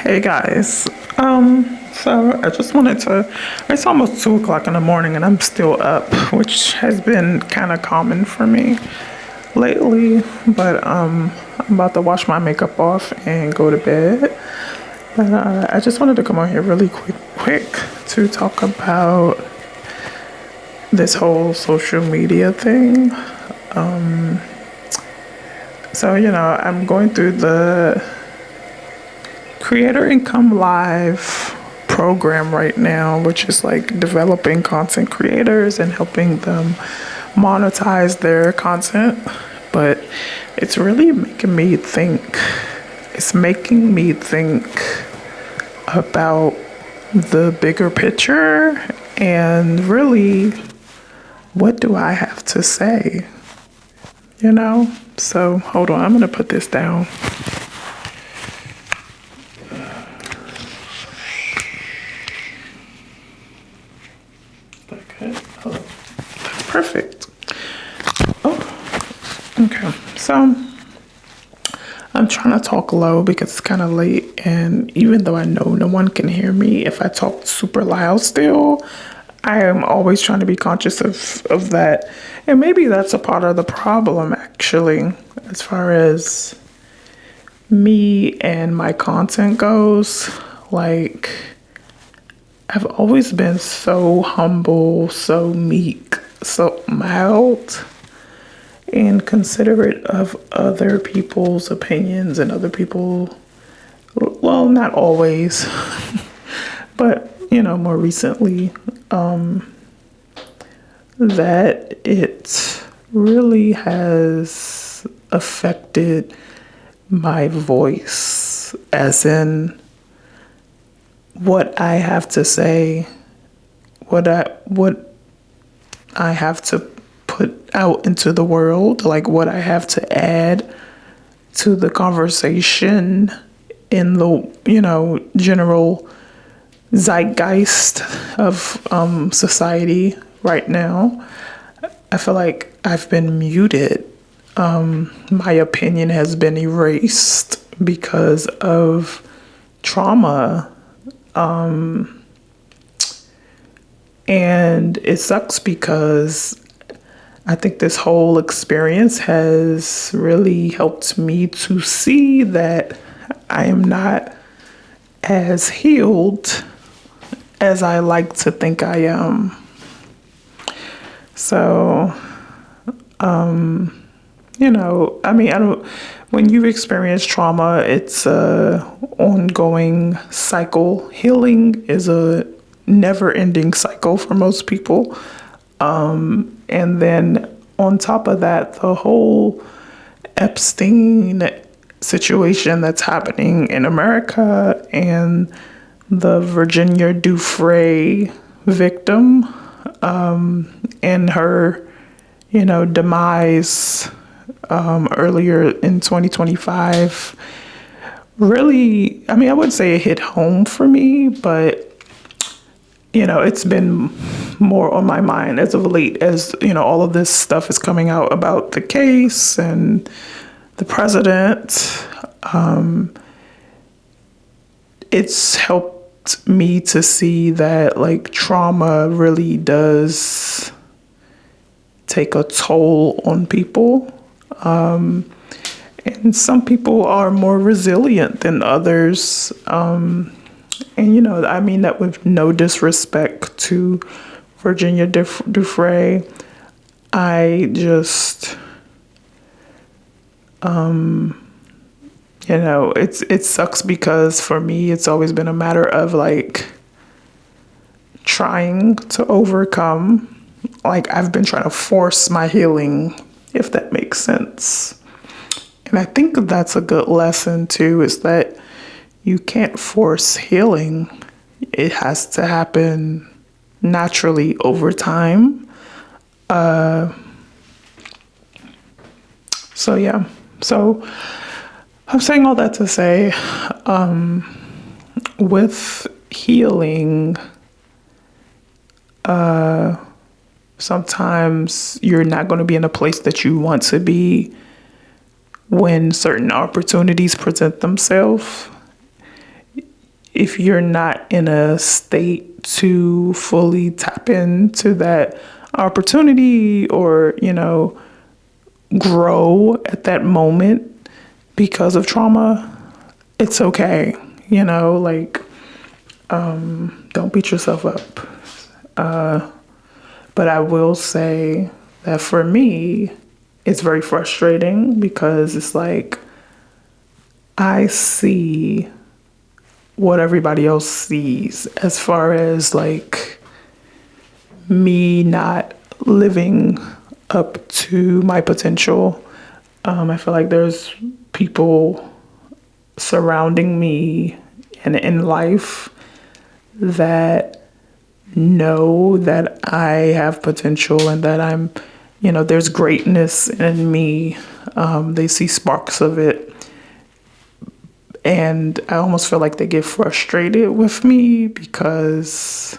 Hey guys. So I just wanted to, it's almost 2 o'clock in the morning and I'm still up, which has been kind of common for me lately. But I'm about to wash my makeup off and go to bed. But I just wanted to come on here really quick to talk about this whole social media thing. So, I'm going through the Creator Income Live program right now, which is like developing content creators and helping them monetize their content. But it's really making me think. It's making me think about the bigger picture and really what do I have to say? So hold on, I'm gonna put this down. Okay. Oh, that's perfect. Oh, okay. So I'm trying to talk low because it's kind of late, and even though I know no one can hear me, if I talk super loud still, I am always trying to be conscious of that. And maybe that's a part of the problem, actually, as far as me and my content goes. Like, I've always been so humble, so meek, so mild, and considerate of other people's opinions and other people. Well, not always, but more recently, that it really has affected my voice, as in what I have to say, what I have to put out into the world, like what I have to add to the conversation in the, general zeitgeist of society right now. I feel like I've been muted. My opinion has been erased because of trauma. And it sucks because I think this whole experience has really helped me to see that I am not as healed as I like to think I am. So, I don't, when you experience trauma, it's a ongoing cycle. Healing is a never ending cycle for most people. And then on top of that, the whole Epstein situation that's happening in America and the Virginia Dufresne victim, and her, demise earlier in 2025 really, I would say it hit home for me, but it's been more on my mind as of late as, all of this stuff is coming out about the case and the president. It's helped me to see that like trauma really does take a toll on people. And some people are more resilient than others. And, I mean that with no disrespect to Virginia Dufresne. I just, it sucks because for me, it's always been a matter of like trying to overcome. Like I've been trying to force my healing, if that makes sense. And I think that's a good lesson too, is that you can't force healing. It has to happen naturally over time. So yeah. So I'm saying all that to say, with healing, sometimes you're not going to be in a place that you want to be when certain opportunities present themselves. if you're not in a state to fully tap into that opportunity or, grow at that moment because of trauma, it's okay. Like, don't beat yourself up. But I will say that for me, it's very frustrating because it's like I see what everybody else sees as far as like me not living up to my potential. I feel like there's people surrounding me and in life that know that I have potential and that there's greatness in me. They see sparks of it. And I almost feel like they get frustrated with me because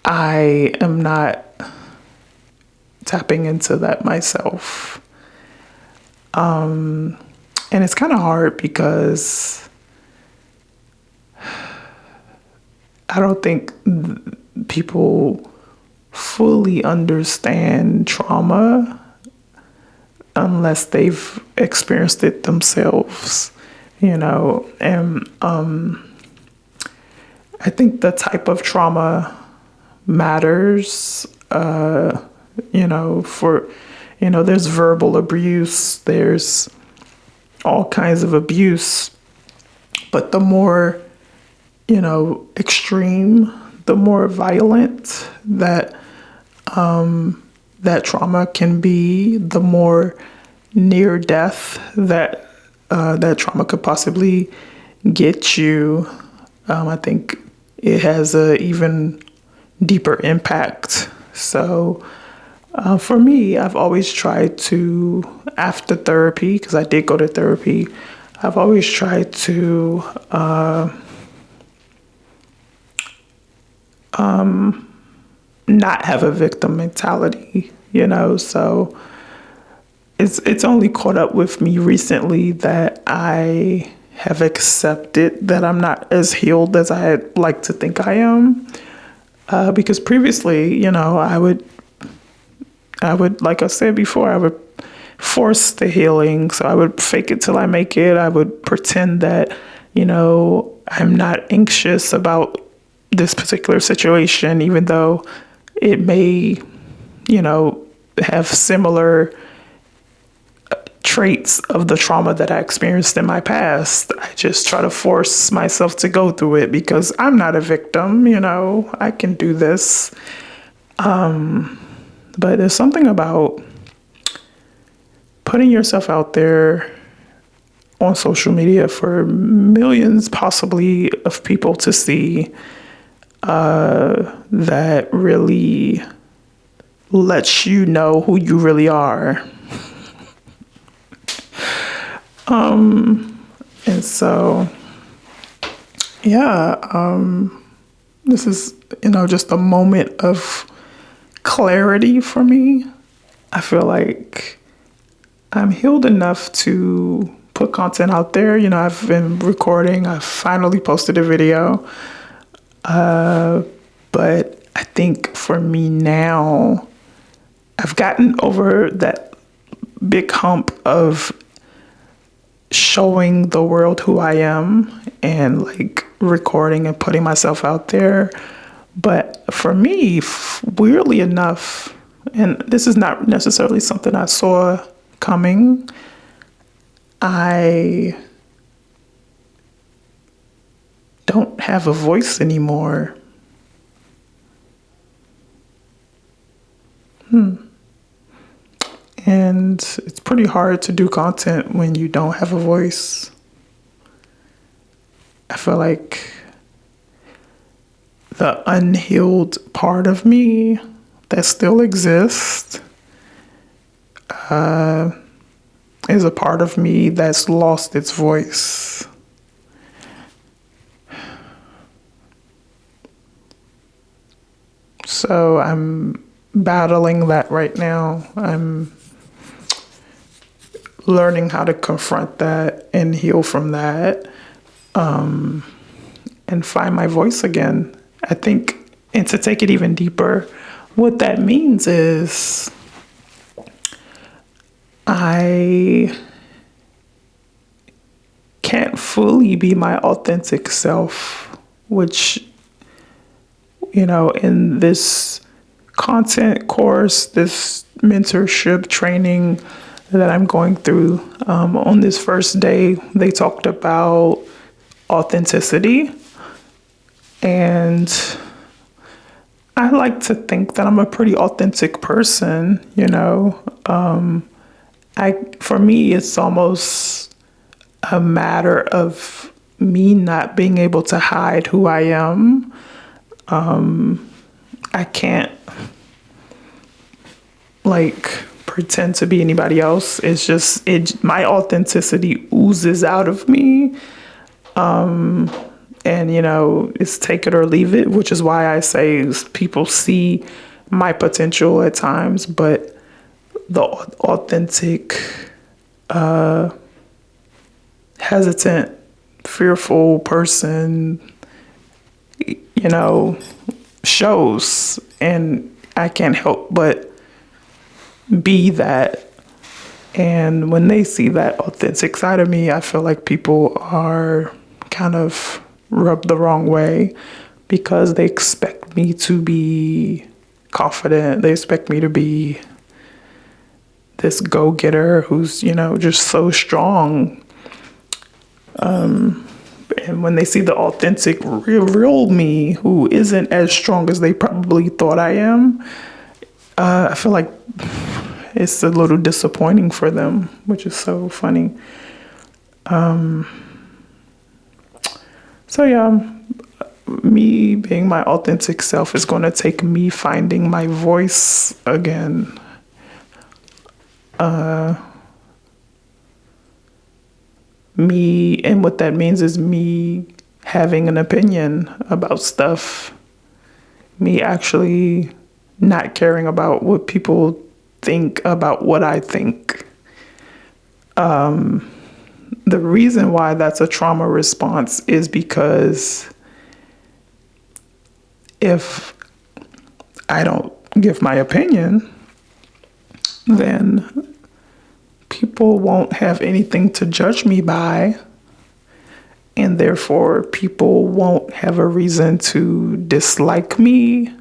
I am not tapping into that myself. And it's kind of hard because I don't think people fully understand trauma unless they've experienced it themselves, and I think the type of trauma matters, there's verbal abuse, there's all kinds of abuse, but the more, extreme, the more violent that that trauma can be, the more near death that that trauma could possibly get you. I think it has a even deeper impact. So for me, I've always tried to, after therapy, because I did go to therapy, I've always tried to not have a victim mentality, so it's only caught up with me recently that I have accepted that I'm not as healed as I'd like to think I am. Because previously, I would, like I said before, I would force the healing. So I would fake it till I make it. I would pretend that, I'm not anxious about this particular situation, even though it may, have similar traits of the trauma that I experienced in my past. I just try to force myself to go through it because I'm not a victim, I can do this. But there's something about putting yourself out there on social media for millions, possibly, of people to see, that really lets you know who you really are. And so, this is, just a moment of clarity for me. I feel like I'm healed enough to put content out there. I've been recording. I've finally posted a video. But I think for me now, I've gotten over that big hump of showing the world who I am and like recording and putting myself out there. But for me, weirdly enough, and this is not necessarily something I saw coming, I don't have a voice anymore. And it's pretty hard to do content when you don't have a voice. I feel like the unhealed part of me that still exists is a part of me that's lost its voice. So I'm battling that right now. I'm learning how to confront that and heal from that. and find my voice again. I think, and to take it even deeper, what that means is I can't fully be my authentic self, which, in this content course, this mentorship training that I'm going through, on this first day, they talked about authenticity. And I like to think that I'm a pretty authentic person. For me, it's almost a matter of me not being able to hide who I am. I can't pretend to be anybody else. It's just my authenticity oozes out of me. And it's take it or leave it, which is why I say people see my potential at times, but the authentic, hesitant, fearful person, shows, and I can't help but be that. And when they see that authentic side of me, I feel like people are kind of rubbed the wrong way because they expect me to be confident. They expect me to be this go-getter who's, just so strong. And when they see the authentic, real me who isn't as strong as they probably thought I am, I feel like it's a little disappointing for them, which is so funny. So yeah, me being my authentic self is going to take me finding my voice again. And what that means is me having an opinion about stuff, me actually not caring about what people think about what I think. The reason why that's a trauma response is because if I don't give my opinion, then people won't have anything to judge me by, and therefore people won't have a reason to dislike me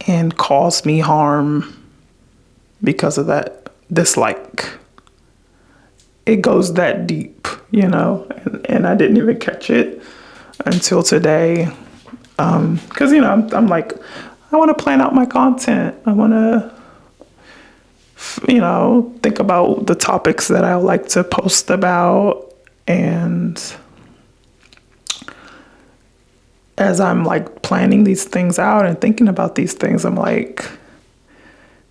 and cause me harm because of that dislike. It goes that deep, and I didn't even catch it until today. Because, I'm like, I want to plan out my content. I want to, think about the topics that I like to post about. And as I'm like planning these things out and thinking about these things, I'm like,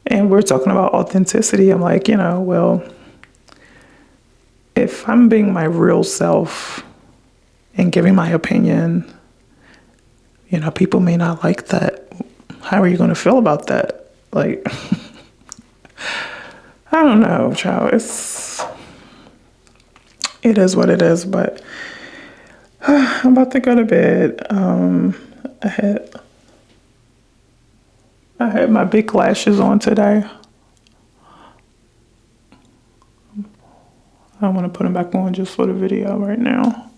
and we're talking about authenticity. I'm like, well, if I'm being my real self and giving my opinion, people may not like that. How are you going to feel about that? Like, I don't know, child. It is what it is, but I'm about to go to bed. I had my big lashes on today. I want to put them back on just for the video right now.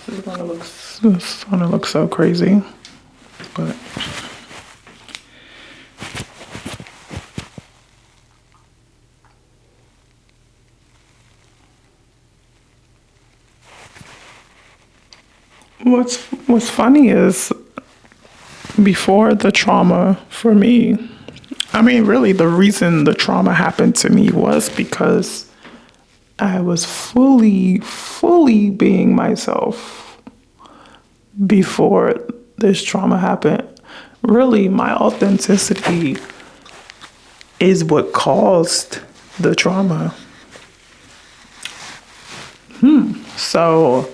This is gonna look so crazy, but what's funny is before the trauma for me, I mean, really the reason the trauma happened to me was because I was fully being myself before this trauma happened. Really, my authenticity is what caused the trauma. So,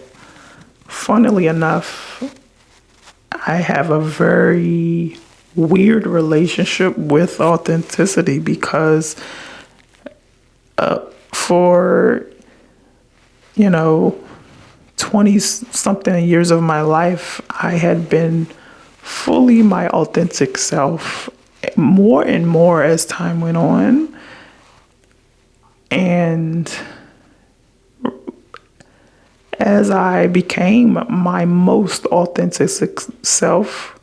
funnily enough, I have a very weird relationship with authenticity because for, you know, 20 something years of my life, I had been fully my authentic self more and more as time went on. And as I became my most authentic self,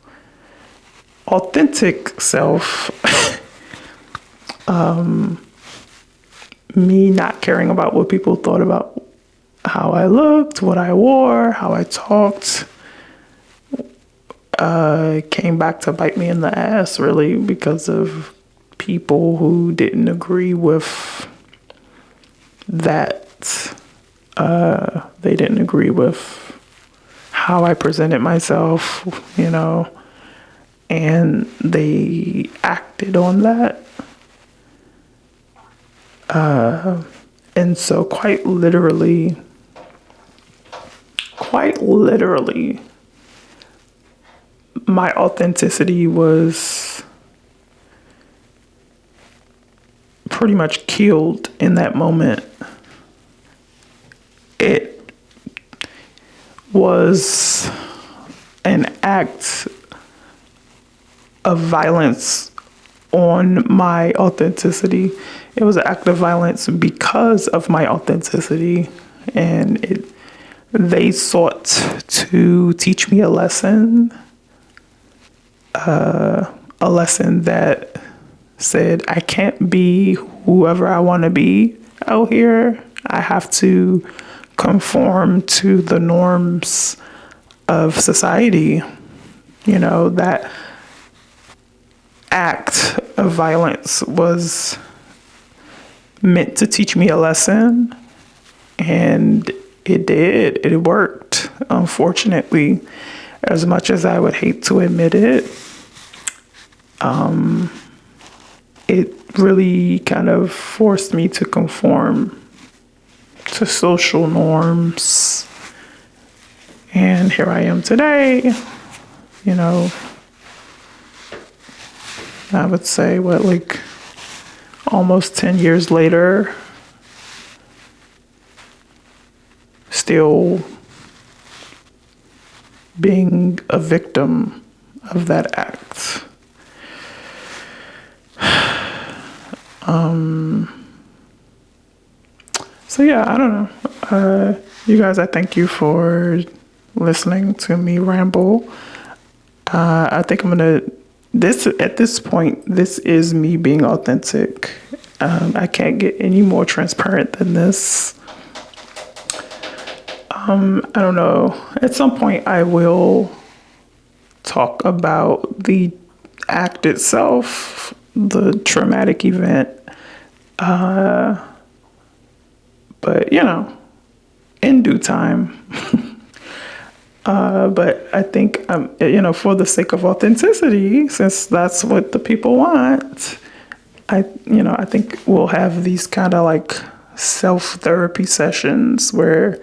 me not caring about what people thought about how I looked, what I wore, how I talked, came back to bite me in the ass, really, because of people who didn't agree with that. They didn't agree with how I presented myself, and they acted on that. And so quite literally, my authenticity was pretty much killed in that moment. It was an act of violence on my authenticity. It was an act of violence because of my authenticity, and they sought to teach me a lesson that said I can't be whoever I want to be out here. I have to conform to the norms of society. That act of violence was meant to teach me a lesson, and it did. It worked, unfortunately, as much as I would hate to admit it. It really kind of forced me to conform to social norms. And here I am today, I would say, almost 10 years later, still being a victim of that act. So yeah, I don't know. You guys, I thank you for listening to me ramble. I think at this point, this is me being authentic. I can't get any more transparent than this. I don't know. At some point, I will talk about the act itself, the traumatic event. But, in due time. But I think, for the sake of authenticity, since that's what the people want, I think we'll have these kind of like self-therapy sessions where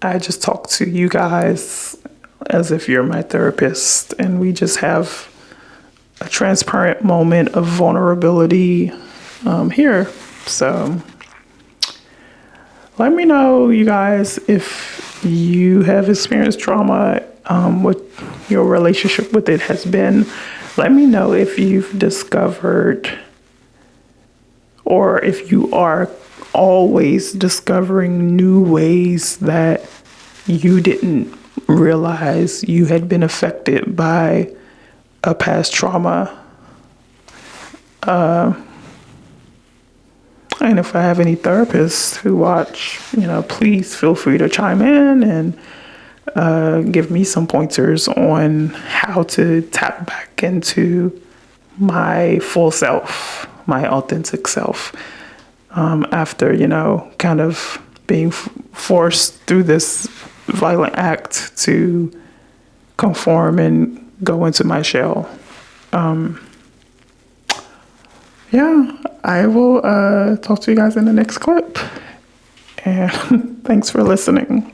I just talk to you guys as if you're my therapist, and we just have a transparent moment of vulnerability here. So let me know, you guys, if you have experienced trauma, what your relationship with it has been. Let me know if you've discovered, or if you are always discovering new ways that you didn't realize you had been affected by a past trauma. And if I have any therapists who watch, please feel free to chime in and give me some pointers on how to tap back into my full self, my authentic self, after, kind of being forced through this violent act to conform and go into my shell. Yeah, I will talk to you guys in the next clip. And thanks for listening.